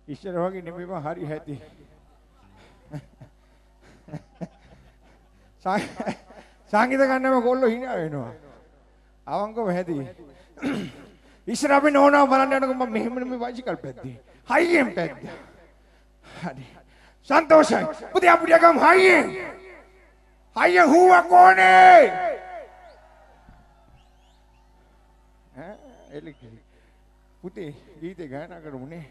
ඉස්සර වගේ නෙමෙයි මම හරි හැටි. සංගීත ගන්නම කොල්ලෝ hina වෙනවා. අවංකව හැටි. ඉස්සර අපි නෝනාව බලන්න යනකොට මම මෙහෙම නෙමෙයි බයිසිකල් පැද්දේ. හයියෙන් පැද්දා. හරි. සන්තෝෂයි. පුතියා පුතියා ගම් හයියෙන්. හයියෙන් හුවක් ඕනේ. එලිකි. පුතේ ගීතේ ගායනා කරමුනේ.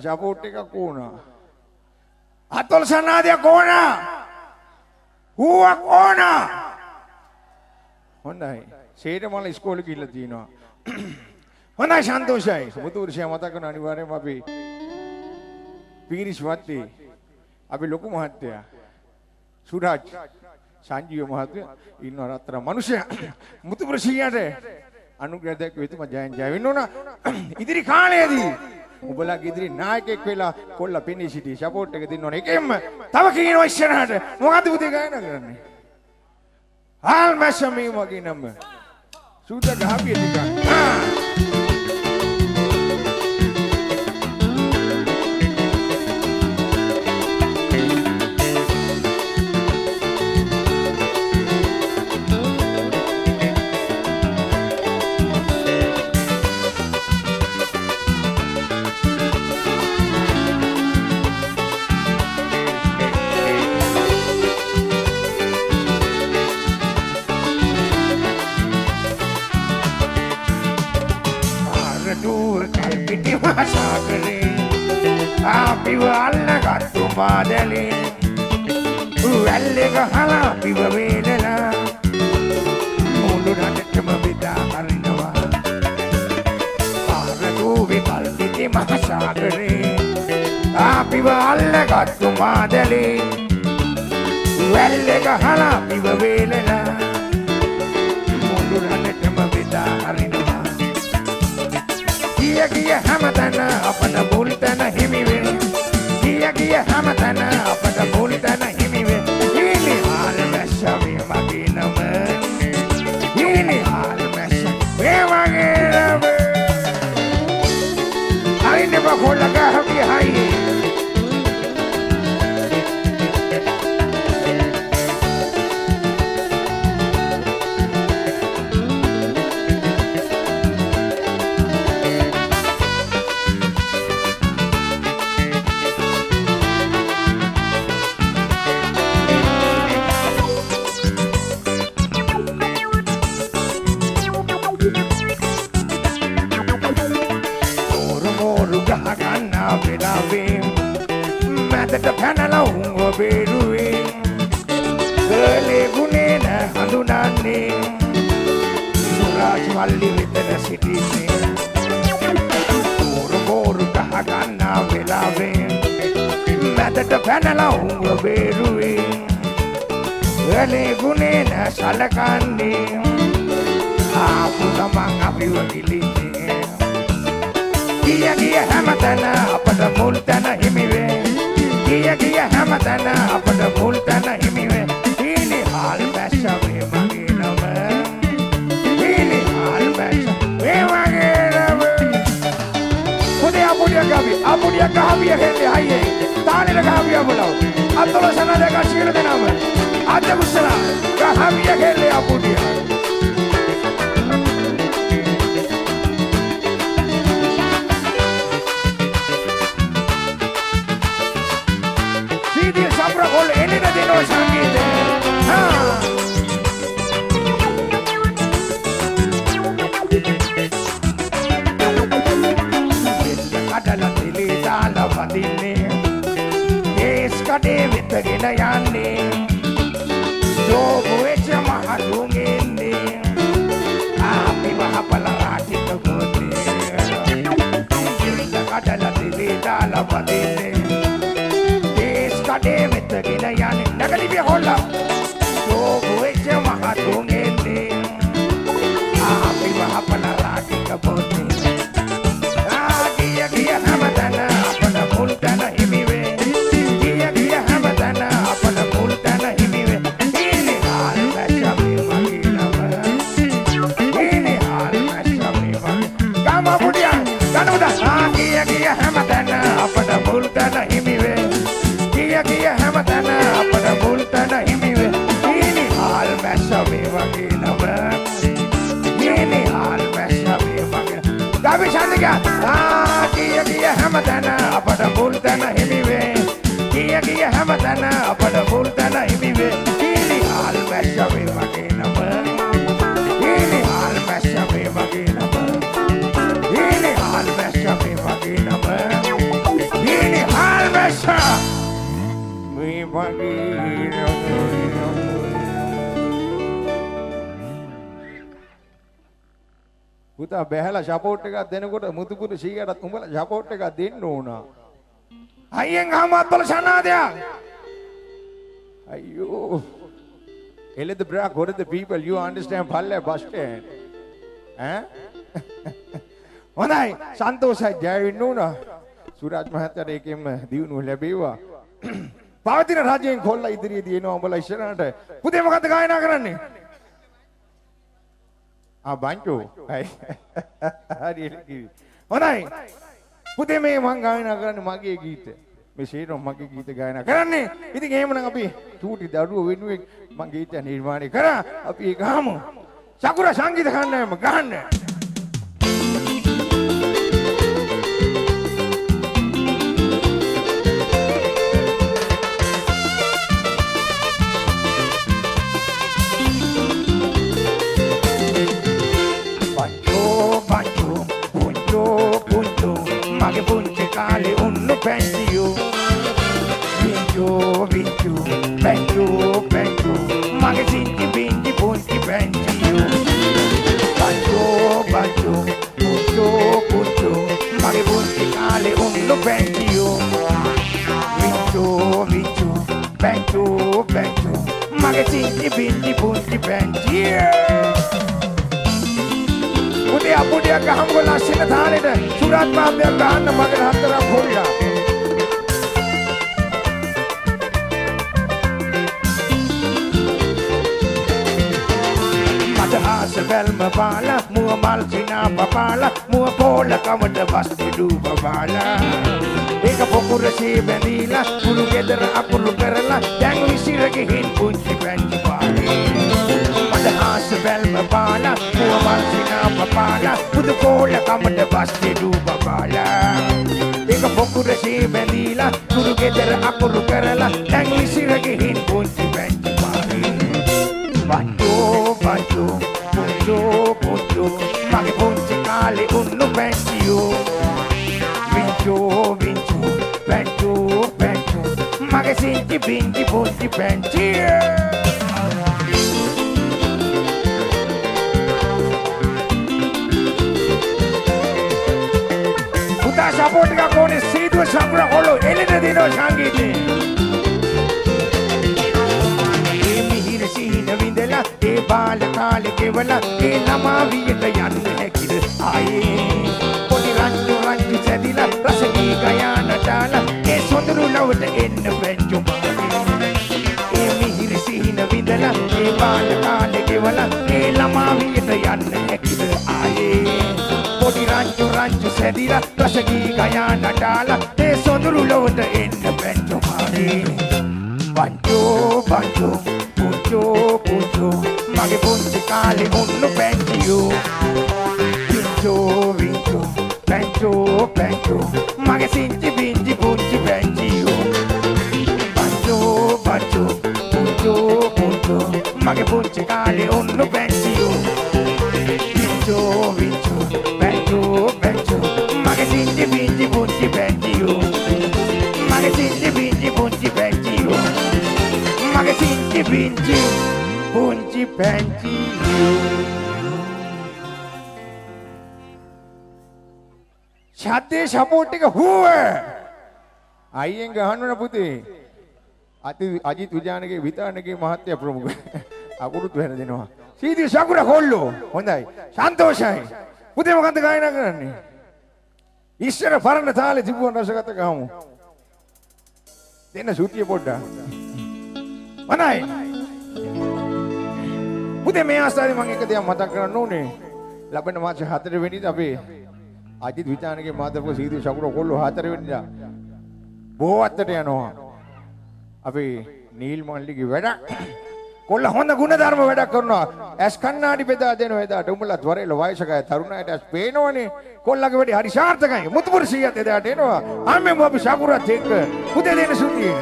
Support එක කෝනා අතොල් සනාදිය කෝනා හුවක් ඕනා හොඳයි සේරමල ඉස්කෝලේ ගිහිල්ලා තිනවා හොඳයි සන්තෝෂයි සුබතුර්ෂයා මතක කරන අනිවාර්යයෙන්ම අපි පීරිස් වත්තේ අපි ලොකු මහත්තයා සුරාජ් සංජීව මහත්තයා ඉන්න රත්තරන් මිනිසයා මුතුපුරසියට අනුග්‍රහ දැක්වෙ තුමා ජයන් ජය වෙන්න ඕන ඉදිරි කාලයේදී උඹලාගේ ඉදිරි නායකයෙක් වෙලා කොල්ල පෙනී සිටි සපෝට් එක දෙන්න ඕනේ. ඒකෙන්ම තව කියනවා ඉස්සරහට මොකද පුතේ ගායනා කරන්නේ? ආල්මැෂමී වගේ නම. සූද ගහපිය ටිකක්. මහසාගරේ අපිව අල්ලගත්තු මාදලේ වැල්ලේ ගහලා අපිව වේලලා මුළු රටටම බෙදා හරිනවා පාරදූවේ කල්පිතේ මහසාගරේ අපිව අල්ලගත්තු මාදලේ වැල්ලේ ගහලා අපිව වේලලා මුළු රටටම බෙදා හරිනවා ගිය හැමතැන අපට මුල් තැන හිමි වේ ගිය හැමතැන අපට මුල් තැන හිමි වේ ඉනි හාල් මැස්ස වේ මගේ නම ඉනි හාල් මැස්ස වේ මගේ නම අයිනේ බකොල්ල ගහවි හයි මැදට පැනලා උංග බේරුවේ ගලේ ගුණේ නැ හඳුනන්නේ සුරාජ් මල්ලි විතර සිටින්නේ මෝරු ගහ ගන්නා වෙලාවේ මැදට පැනලා උංග බේරුවේ ගලේ ගුණේ නැ සලකන්නේ ආපු ගමන් අපිව ගිලින්නේ ගිය හැමතැන අපට මුල් තැන හිමි වේ ගිය හැමතැන අපට මුල් තැන හිමි වේ ඉනි හාල් මැස්ස වේ මගේ නම ඉනි හාල් මැස්ස වේ මගේ නම පුදේ අපුඩිය ගහවිය හෙන්නේ අයියේ තානෙර ගහවිය බලව අතොල සනද කසියල දෙනම අද කුසලා ගහවිය හෙන්නේ අපුඩිය All any of the noise I get Kadala tili dala vadine Es kade vitagina yanne Jogu echa mahadungenne Api mahapala rati kagote Kadala tili dala vadine Kade metagina yani nagadi bi holla to goeche mahatungenne api mahapala rati kabote giya hamadana apana multana himive giya hamadana apana multana himive ini hal mashabi maginama ini hal mashabi magin kama budia kanuda giya hamadana apana multana himive Giya hamadana apana multana himive ini hal massa me wage nama ini hal massa me wage gabi chandiga giya hamadana apana multana himive giya hamadana apana multana himive ini hal massa me wage nama ini hal massa me wage nama ini hal massa me wage nama ini hal massa පුතා බැහැලා support එකක් දෙනකොට මුතුපුරු සීයටත් උඹලා support එකක් දෙන්න ඕන. අයියෙන් අහමත් බල සනාදයක්. අයියෝ. Let the break what the people you understand පල්ලේ බස් ස්ටෑන්ඩ්. ඈ? හොඳයි සන්තෝෂයි ජය වෙන්න ඕන. සුරාජ් මහත්තයාට ඒකෙම දිනුව ලැබේවා. පවතින රජයෙන් කොල්ල ඉදිරියේදී එනවා උඹලා ඉස්සරහට. පුතේ මොකද්ද ගායනා කරන්නේ? බංචෝ. හරියට කිව්වේ. හොඳයි. පුතේ මේ මං ගායනා කරන්නේ මගේ ගීත. මේ ශේරෝ මගේ ගීත ගායනා කරන්නේ. ඉතින් එහෙමනම් අපි චූටි දරුවෝ වෙනුවෙන් මං ගීත නිර්මාණය කරා. අපි ඒක ගහමු. සකුර සංගීත කණ්ඩායම ගහන්න. Benjo, benjo, mage sinti binti punti benjo. Banjo, banjo, punjo, punjo, mage punti kale unno benjo. Vinjo, vinjo, benjo, benjo, mage sinti binti punti benjo. Udah udah kaham gola sini thane deh. Surat maafnya kahan mage hantara khoya. Velma bala, mua malcina babala, mua pola kamada basti du babala. Eka pokura si benila, pulu gedera apulu perla, yang lisira kehin punci benci bali. Pada has velma bala, mua malcina babala, pudu pola kamada basti du babala. Eka pokura si benila, pulu gedera apulu perla, yang lisira kehin punci benci bali. Banjo, banjo. Punjo, punjo, mage punci kali unno benjo. Vinjo, vinjo, benjo, benjo, mage sinti binti punti benjo. Udah support ka kone sidu sangra holo elina dino sangite. E bala kale kewala e lama viyata yanne hakide aaye poni ranju ranju sedila rasagi gayana dala e sondru lawta enna benjo mane e mihiri sihina vidala e bala kale kewala e lama viyata yanne hakide aaye poni ranju ranju sedila rasagi gayana dala e sondru lawta enna benjo mane banjo banjo punjo punjo mage punci kali unno benjo. Vinjo, vinjo, benjo, benjo, mage sinti binti punci benjo. Banjo, banjo, punjo, punjo, mage punci kali unno benjo. Vinjo, vinjo, benjo, benjo, mage sinti binti punci benjo. Mage sinti binti punci benjo. Mage sinti binti punci benci. ඡද්දේ support එක හුව අයියෙන් ගහන්න පුතේ අජිත් විජානගේ විතානගේ මහත්තයා ප්‍රමුඛ අකුරුත් වෙන දෙනවා CD සකුර කොල්ලෝ හොඳයි සන්තෝෂයි පුතේ මොකද්ද ගායනා කරන්නේ ඉස්සර පරණ තාලේ තිබුණ රසගත ගහමු දෙන්න සූතිය පොඩ්ඩක් මනයි පුතේ මේ ආස්ථාවේ මම එක දෙයක් මතක් කරන්න ඕනේ ලබන මාස 4 වෙනිදා අපේ අජිත් විචානගේ මාතෘක සීදී ශකුර කොල්ලෝ 4 වෙනිදා බෝවත්තට යනවා අපි නීල් මල්ලිගේ වැඩ කොල්ල හොඳ ගුණ ධර්ම වැඩක් කරනවා ඇස් කන්නාඩි බෙදා දෙනවා එදාට උඹලා ත්වරේල වයසකයි තරුණයට ඇස් පේනවනේ කොල්ලගේ වැඩි හරි සාර්ථකයි මුතුපුර 100ත් එදාට එනවා අම්මේ අපි ශකුරත් එක්ක පුතේ දෙන සුතිය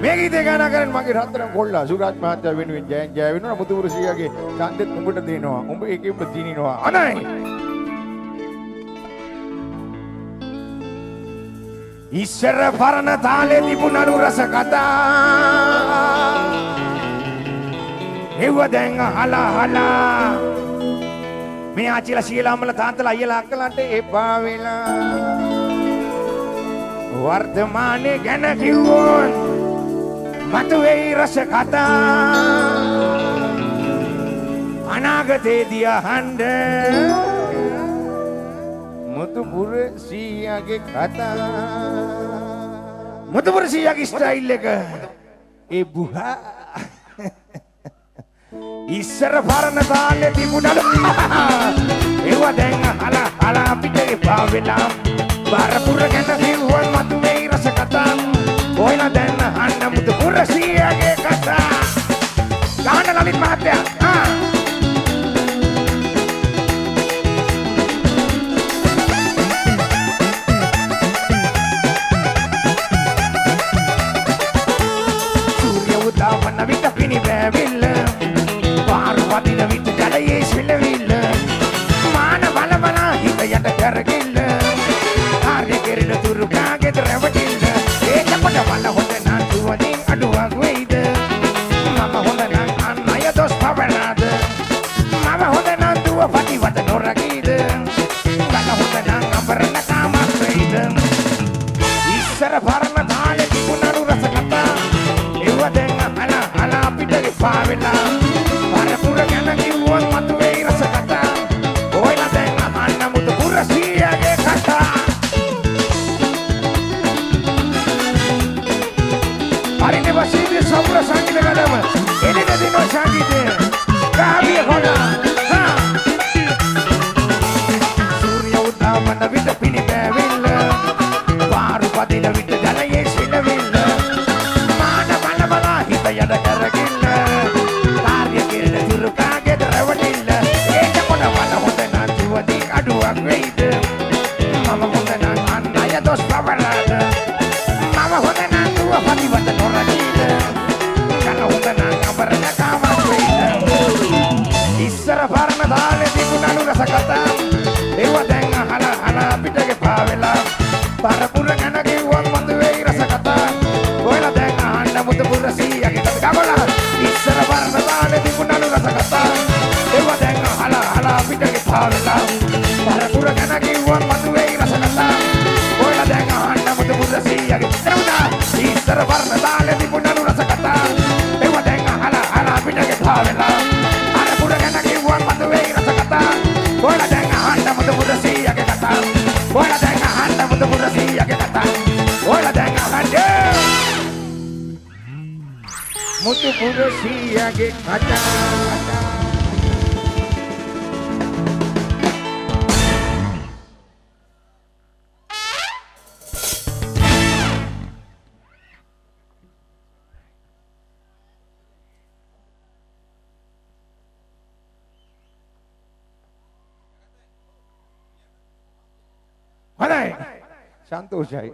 මේ ගීතේ ගානා කරන් මගේ රත්තරන් කොල්ලා සුරාජ් මහත්තයා වෙනුවෙන් ජය වෙනවා මුතුපුර 100ගේ ඡන්දෙත් උඹට දෙනවා උඹ ඒකෙම දිනිනවා අනයි ඉස්සර පරණ තාලේ තිබුණලු රස කතා එව්ව දැන් අහලා මේ ආච්චිලා සීලා අම්මලා තාත්තලා අයියලා අක්කලාට එපා වෙලා වර්තමානයේ ගැන කිව්වොත් මතුවේයි රස කතා අනාගතේදී අහන්න මුතුපුර 100ගේ කතා මුතුපුර 100ගේ ස්ටයිල් එක ඒ බුහා ඉස්සර පරණ තාලේ තිබුණලු ඒවා දැන් අහලා අපිට එපා වෙලා බරපුර ගැන කිව්වොත් මතුවේයි රස කතා ඔයලා දැන් අහන්න මුතුපුර 100ගේ කතා ගාන ලලිත් මහත්තයා වන විට පිණි බෑවිල්ල පාරු වදින විට ජලයේ සිලවිල්ල මාන බල බල හිත යට කරගිල්ල ආරේ කෙරෙන තුරු කාගෙද රැවටිල්ල ඒ චපට බල හොඳ නාටුව පරණ තාලේ තිබුණලු රස කතා ඒව දැන් අහලා අපිට එපා වෙලා පරපුර ගැන කිව්වොත් මතුවේ රස කතා ඔයලා දැන් අහන්න මුතු පුරසියගේ කතා හරිනේ වශීදී සම්ප්‍ර සංගීත ගලම එළිද දිනෝ සංගීතේ කාවිය හොනා සූර්ය උදාමන විට පිණි බැවිල්ල පාරු පදින විට ජලයේ සිනවිල්ල මාන බල බල හිත යඩ කරගිල්ල කාර්ය කිරණ තුරුකාගේ දරවටිල්ල ඒක මොනවද හොඳ නැතිවදී අඩුවක් වෙයිද මම හොඳ නම් අන්නය දොස් පවරාද මම හොඳ නම් දුව පතිවත නොරකීද කන හොඳ නම් අබරණ කාමක් වෙයිද ඉස්සර පරණ දාලේ තිබුණලු රස කතා ඒව දැන් අහලා අපිට ගෙපා වෙලා පරපුර ගැන කිව්වොත් මතුවේ රස කතා ඔයලා දැන් අහන්න මුතු පුරසියගේ කතා ඉස්සර පරණ දාලේ තිබුණලු රස කතා ඒව දැන් අහලා අපිට ගෙපා වෙලා පරපුර ගැන කිව්වොත් මතුවේ රස කතා ඔයලා දැන් අහන්න මුතු පුරසියගේ කතා ඉස්සර පරණ දාලේ තිබුණලු රස කතා ඒව දැන් අහලා අපිට ගෙපා වෙලා පරපුර ගැන කිව්වොත් මතුවේ රස කතා ඔයලා දැන් අහන්න මුතු පුරසියගේ කතා ඔයලා දැන් අහන්න මුතු පුරසියගේ කතා ඔයලා දැන් අහන්න මුතු පුරසියගේ කතා හොඳයි සන්තෝෂයි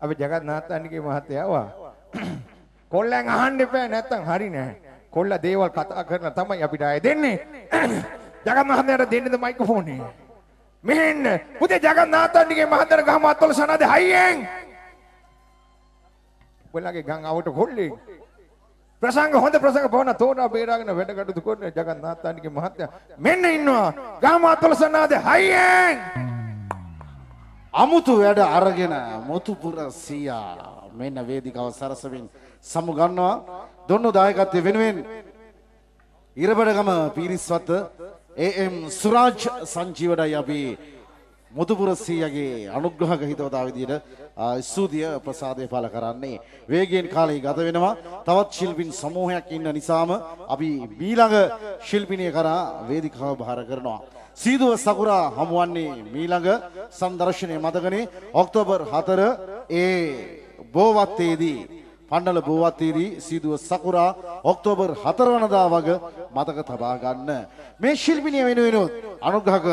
අපි ජගත් නාත්තන්ගේ මහත්තයා ආවා කොල්ලෙන් අහන්න එපා නැත්තම් හරි නෑ කොල්ලා දේවල් කතා කරලා තමයි අපිට ආයේ දෙන්නේ ජගත් මහත්තයාට දෙන්නේ මයික්‍රොෆෝන් එක මෙහෙන්න පුතේ ජගත් නාත්තන්ගේ මහත්තයාට ගහම අත්වල සනද හයියෙන් කොල්ලගේ ගම් ආවට කොල්ලේ ප්‍රසංග හොඳ ප්‍රසංග බොන තෝරා බේරාගෙන වැඩ කටයුතු කරන ජගත් නාත්තන්ගේ මහත්තයා මෙන්න ඉන්නවා ගම් අත්වල සනද හයියෙන් අමුතු වැඩ අරගෙන මුතුපුර සීයා මෙන්න වේදිකාව සරසමින් සමුගන්නවා දොන්නු දායකත්වයේ වෙනුවෙන් ඉරබඩගම පීරිස්වත්ත AM සුරාජ් සංජීවඩයි අපි මුතුපුර සීයාගේ අනුග්‍රහක හිතවතා විදියට ස්තුතිය ප්‍රසාදය පළ කරන්නේ වේගයෙන් කාලය ගත වෙනවා තවත් ශිල්පීන් සමූහයක් ඉන්න නිසාම අපි ඊළඟ ශිල්පිනිය කරා වේදිකාව බාර කරනවා සීදුව සකුරා හමුවන්නේ මීළඟ සංදර්ශනයේ මතකනේ ඔක්තෝබර් 4 ඒ බෝවත්තේදී පණ්ඩල බෝවත්තේදී සීදුව සකුරා ඔක්තෝබර් 4 වනදා වග මතක තබා ගන්න මේ ශිල්පිනිය වෙනුවෙන් අනුග්‍රහක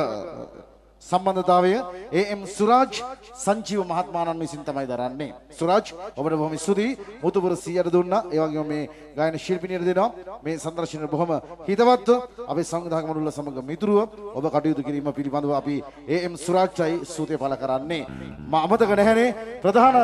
සම්බන්ධතාවය AM සුරාජ් සංජීව මහත්මයාණන් විසින් තමයි දරන්නේ සුරාජ් ඔබට බොහොම ස්තුතියි මුතුපුර 100ට දුන්නා ඒ වගේම මේ ගායන ශිල්පිනියට දෙනවා මේ සංදර්ශනය බොහොම හිතවත්ව අපේ සංවිධායක මණ්ඩල සමග මිතුරුව ඔබ කටයුතු කිරීම පිළිබඳව අපි AM සුරාජ්යි ස්තුතිය පළ කරන්නේ මම අමතක නැහැනේ ප්‍රධාන